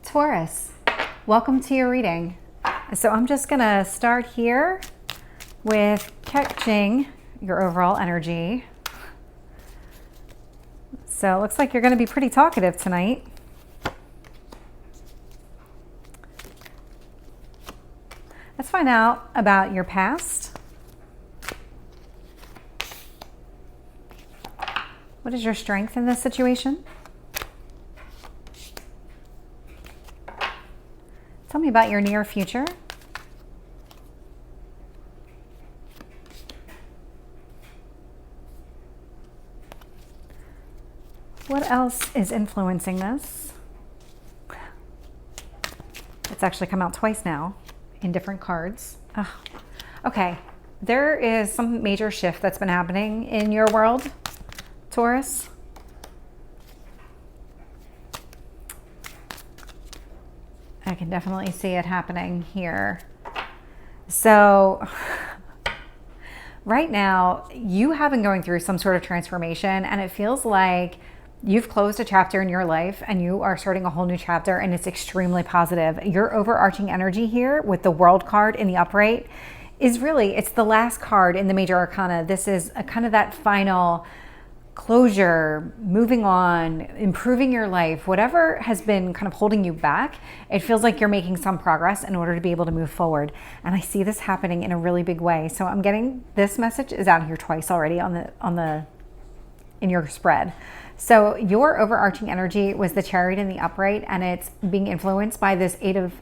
Taurus, welcome to your reading. So I'm just going to start here with catching your overall energy. So it looks like you're going to be pretty talkative tonight. Let's find out about your past. What is your strength in this situation? Tell me about your near future. What else is influencing this? It's actually come out twice now in different cards. Oh, okay, there is some major shift that's been happening in your world, Taurus. I can definitely see it happening here. So right now you have been going through some sort of transformation, and it feels like you've closed a chapter in your life and you are starting a whole new chapter, and it's extremely positive. Your overarching energy here with the World card in the upright is really, it's the last card in the major arcana. This is a kind of that final closure, moving on, improving your life, whatever has been kind of holding you back. It feels like you're making some progress in order to be able to move forward. And I see this happening in a really big way. So I'm getting this message is out here twice already in your spread. So your overarching energy was the Chariot in the upright, and it's being influenced by this Eight of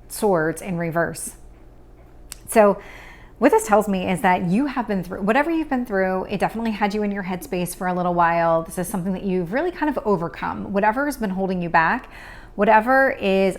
Swords in reverse. So what this tells me is that you have been through, whatever you've been through, it definitely had you in your headspace for a little while. This is something that you've really kind of overcome. Whatever has been holding you back, whatever this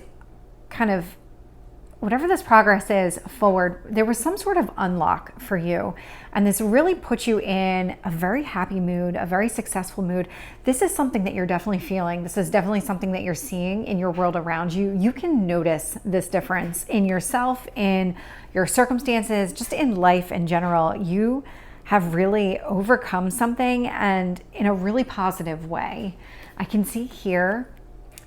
progress is forward, there was some sort of unlock for you. And this really put you in a very happy mood, a very successful mood. This is something that you're definitely feeling. This is definitely something that you're seeing in your world around you. You can notice this difference in yourself, in your circumstances, just in life in general. You have really overcome something, and in a really positive way. I can see here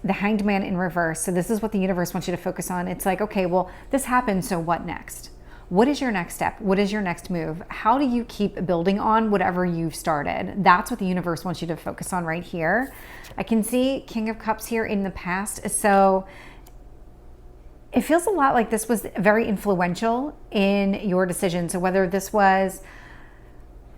the Hanged Man in reverse. So this is what the universe wants you to focus on. It's like, okay, well, this happened, so what next? What is your next step? What is your next move? How do you keep building on whatever you've started? That's what the universe wants you to focus on right here. I can see King of Cups here in the past. So it feels a lot like this was very influential in your decision. So whether this was,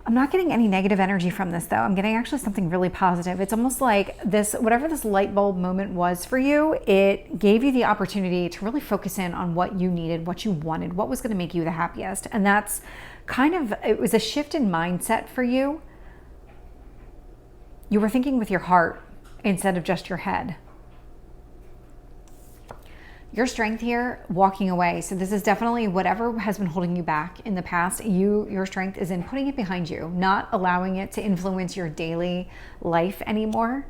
I'm not getting any negative energy from this though. I'm getting actually something really positive. It's almost like this, whatever this light bulb moment was for you, it gave you the opportunity to really focus in on what you needed, what you wanted, what was going to make you the happiest. And that's kind of, it was a shift in mindset for you. You were thinking with your heart instead of just your head. Your strength here, walking away. So this is definitely whatever has been holding you back in the past. Your strength is in putting it behind you, not allowing it to influence your daily life anymore.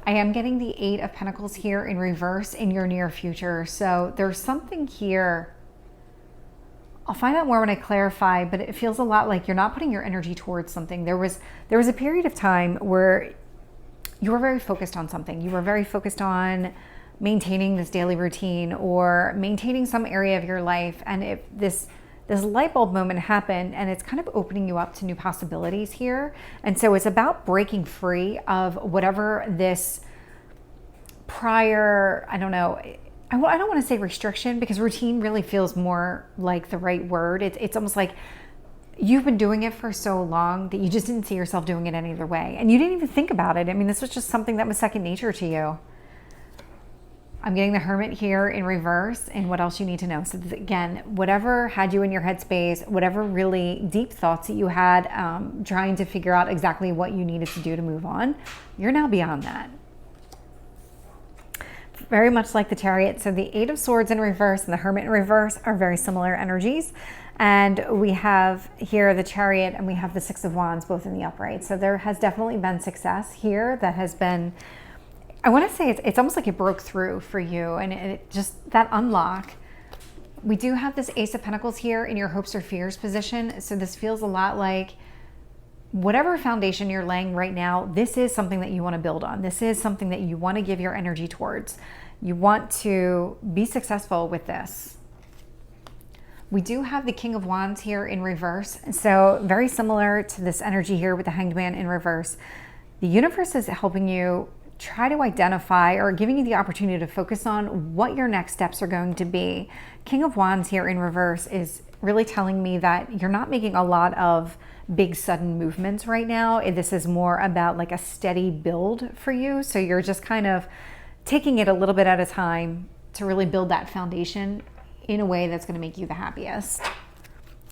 I am getting the Eight of Pentacles here in reverse in your near future. So there's something here. I'll find out more when I clarify, but it feels a lot like you're not putting your energy towards something. There was a period of time where you were very focused on something. You were very focused on maintaining this daily routine or maintaining some area of your life. And if this light bulb moment happened, and it's kind of opening you up to new possibilities here. And so it's about breaking free of whatever this prior, I don't want to say restriction, because routine really feels more like the right word. It's almost like you've been doing it for so long that you just didn't see yourself doing it any other way. And you didn't even think about it. I mean, this was just something that was second nature to you. I'm getting the Hermit here in reverse, and what else you need to know. So again, whatever had you in your headspace, whatever really deep thoughts that you had, trying to figure out exactly what you needed to do to move on, you're now beyond that. Very much like the Chariot. So the Eight of Swords in reverse and the Hermit in reverse are very similar energies. And we have here the Chariot, and we have the Six of Wands both in the upright. So there has definitely been success here that has been, I want to say it's almost like it broke through for you, and it just, that unlock. We do have this Ace of Pentacles here in your hopes or fears position. So this feels a lot like whatever foundation you're laying right now, this is something that you want to build on. This is something that you want to give your energy towards. You want to be successful with this. We do have the King of Wands here in reverse. So very similar to this energy here with the Hanged Man in reverse. The universe is helping you try to identify or giving you the opportunity to focus on what your next steps are going to be. King of Wands here in reverse is really telling me that you're not making a lot of big sudden movements right now. This is more about like a steady build for you. So you're just kind of taking it a little bit at a time to really build that foundation in a way that's going to make you the happiest.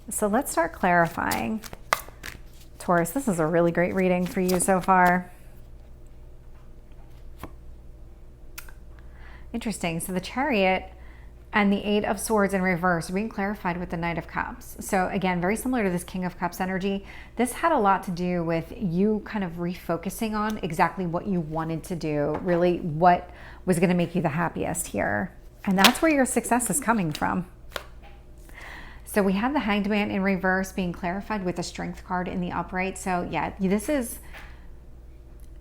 So let's start clarifying. Taurus, this is a really great reading for you so far. Interesting. So the Chariot and the Eight of Swords in reverse being clarified with the Knight of Cups. So again, very similar to this King of Cups energy. This had a lot to do with you kind of refocusing on exactly what you wanted to do, really what was going to make you the happiest here. And that's where your success is coming from. So we have the Hanged Man in reverse being clarified with the Strength card in the upright. So yeah,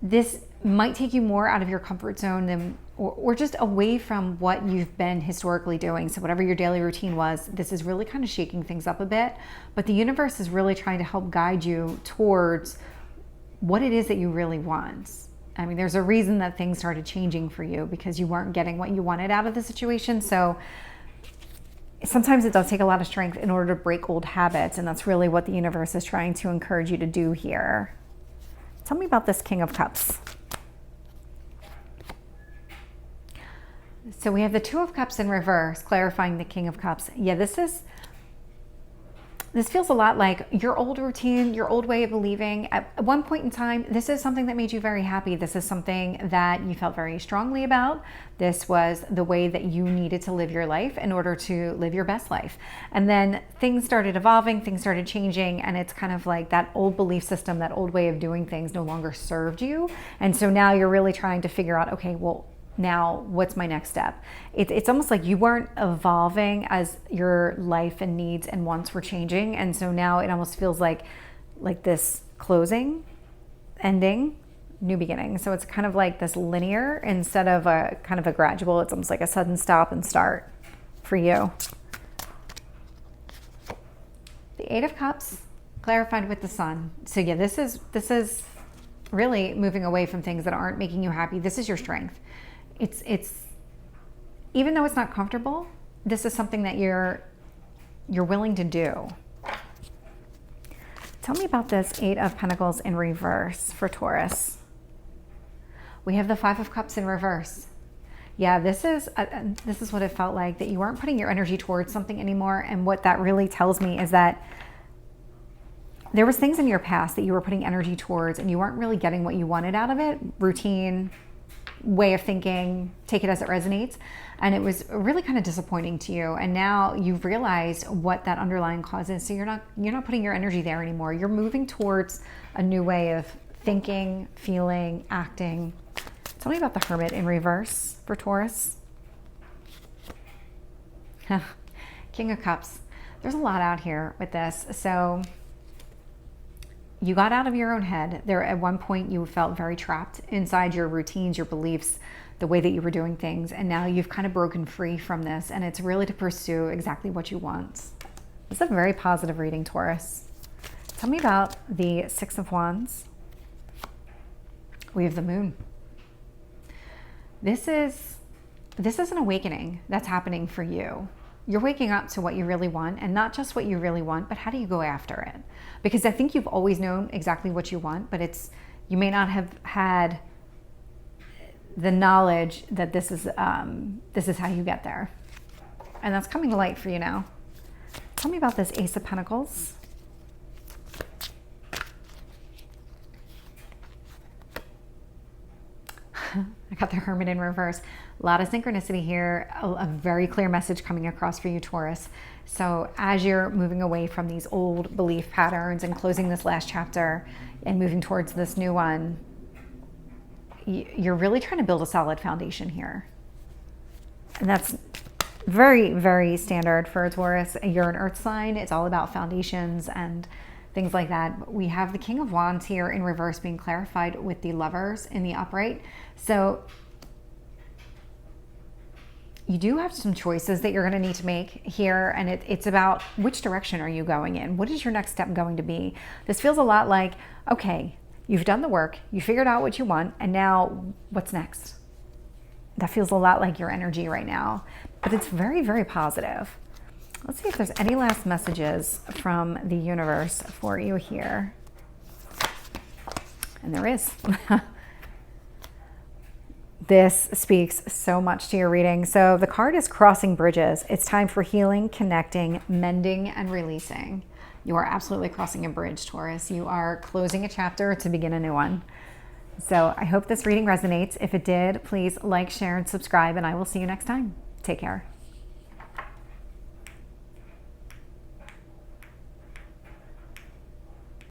this might take you more out of your comfort zone than, or just away from what you've been historically doing. So whatever your daily routine was, this is really kind of shaking things up a bit. But the universe is really trying to help guide you towards what it is that you really want. I mean, there's a reason that things started changing for you, because you weren't getting what you wanted out of the situation. So sometimes it does take a lot of strength in order to break old habits. And that's really what the universe is trying to encourage you to do here. Tell me about this King of Cups. So we have the Two of Cups in reverse, clarifying the King of Cups. Yeah, this feels a lot like your old routine, your old way of believing. At one point in time, this is something that made you very happy. This is something that you felt very strongly about. This was the way that you needed to live your life in order to live your best life. And then things started evolving, things started changing, and it's kind of like that old belief system, that old way of doing things no longer served you. And so now you're really trying to figure out, okay, well, now what's my next step? It's almost like you weren't evolving as your life and needs and wants were changing. And so now it almost feels like this closing, ending, new beginning. So it's kind of like this linear instead of a kind of a gradual. It's almost like a sudden stop and start for you. The Eight of Cups clarified with the Sun. So yeah, this is really moving away from things that aren't making you happy. This is your strength. It's even though it's not comfortable, this is something that you're willing to do. Tell me about this Eight of Pentacles in reverse for Taurus. We have the Five of Cups in reverse. Yeah, this is what it felt like, that you weren't putting your energy towards something anymore. And what that really tells me is that there was things in your past that you were putting energy towards and you weren't really getting what you wanted out of it. Routine, way of thinking, take it as it resonates. And it was really kind of disappointing to you. And now you've realized what that underlying cause is. So you're not putting your energy there anymore. You're moving towards a new way of thinking, feeling, acting. Tell me about the Hermit in reverse for Taurus. King of Cups. There's a lot out here with this. So you got out of your own head. There at one point you felt very trapped inside your routines, your beliefs, the way that you were doing things. And now you've kind of broken free from this. And it's really to pursue exactly what you want. This is a very positive reading, Taurus. Tell me about the Six of Wands. We have the Moon. This is an awakening that's happening for you. You're waking up to what you really want, and not just what you really want, but how do you go after it? Because I think you've always known exactly what you want, but you may not have had the knowledge that this is how you get there. And that's coming to light for you now. Tell me about this Ace of Pentacles. I got the Hermit in reverse. A lot of synchronicity here, a very clear message coming across for you, Taurus. So as you're moving away from these old belief patterns and closing this last chapter and moving towards this new one, you're really trying to build a solid foundation here. And that's very, very standard for a Taurus. You're an earth sign. It's all about foundations and things like that. But we have the King of Wands here in reverse being clarified with the Lovers in the upright. So you do have some choices that you're going to need to make here, and it's about which direction are you going in? What is your next step going to be? This feels a lot like, okay, you've done the work, you figured out what you want, and now what's next? That feels a lot like your energy right now, but it's very, very positive. Let's see if there's any last messages from the universe for you here. And there is. This speaks so much to your reading. So the card is crossing bridges. It's time for healing, connecting, mending, and releasing. You are absolutely crossing a bridge, Taurus. You are closing a chapter to begin a new one. So I hope this reading resonates. If it did, please like, share, and subscribe, and I will see you next time. Take care.